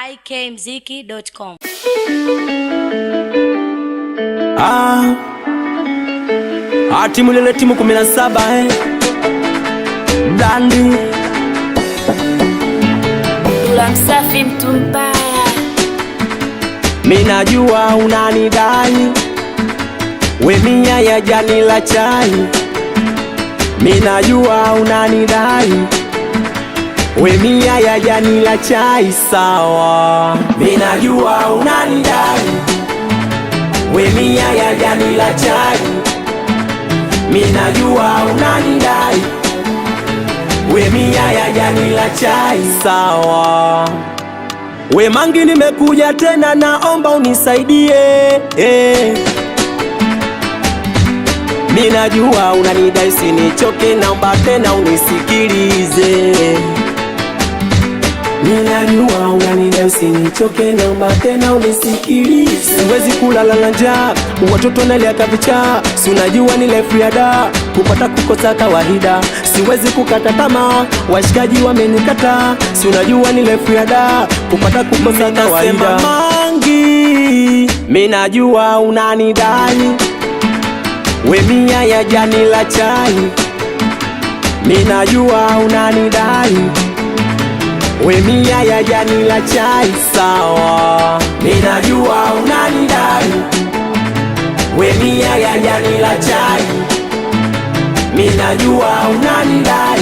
ikmziki.com. Timu lele timu 17 Blandi Dula msafi mtu mbaya. Minajua unanidai we mia ya jani la chai. Minajua unanidai we mia ya jani la chai. Sawa, minajua unanidai we mia ya jani la chai. Minajua unanidai we mia ya jani la chai. Sawa, we mangi nimekuja tena, naomba unisaidie Minajua unanidai sinichoke, naomba tena unisikilize. Minajua unanidai sinichoke, naomba tena unisikilize. Siwezi kulala na njaa, watoto nalia kavicha. Si unajua ni life ya da, kupata kukosa kawaida. Siwezi kukata tamaa, washikaji wamenikata. Si unajua ni life ya da, kupata kukosa kawaida. Mangi, minajua unanidai we mia ya jani la chai. Minajua unanidai we mia ya jani la chai. Sawa, minajua unanidai we mia ya jani la chai. Minajua unanidai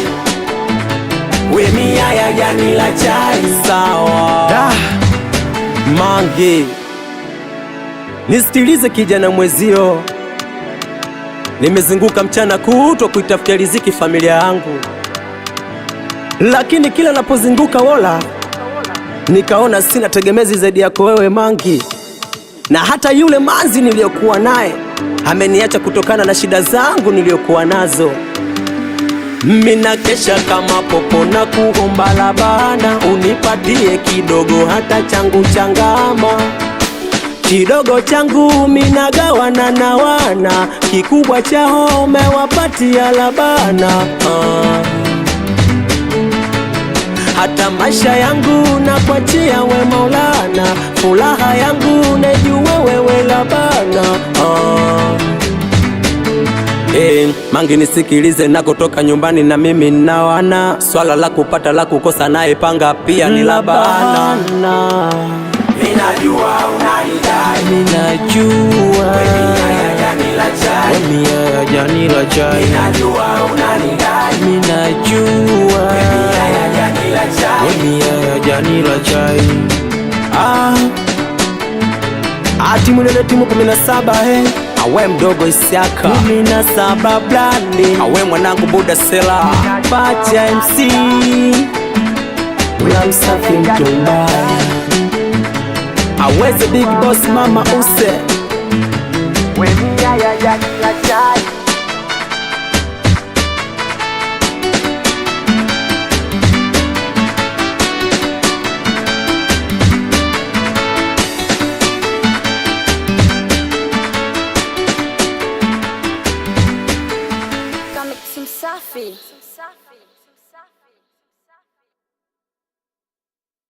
we mia ya jani la chai. Sawa, Mangi, nisikilize kijana mwezio. Nimezunguka mchana kutwa kuitafutia riziki familia yangu, lakini kila napozunguka wola nikaona sina tegemezi zaidi yako wewe Mangi. Na hata yule manzi niliyokuwa naye ameniacha kutokana na shida zangu niliyokuwa nazo. Mina kesha kama popo na kuomba labana, unipatie kidogo hata changu changama. Kidogo changu minagawana na wana, kikubwa chao mewapatia labana. Hata maisha yangu na kuachia we Maulana, furaha yangu nejua wewe labana. Mangi nisikilize, nakotoka nyumbani na mimi na wana. Swala la kupata la kukosa naye panga pia ni labana. Minajua unanidai, minajua we mia ya jani la chai. We mia ya jani la chai. Minajua unanidai, minajua we mia ya jani la chai. We mia ya jani la chai. Timu lele timu 17 awe mdogo Isiaka 17 Blandi, awe mwanangu Buda Sela Pacha MC Ula msafi mtu mbaya, aweze big boss mama use we mia ya jani la chai.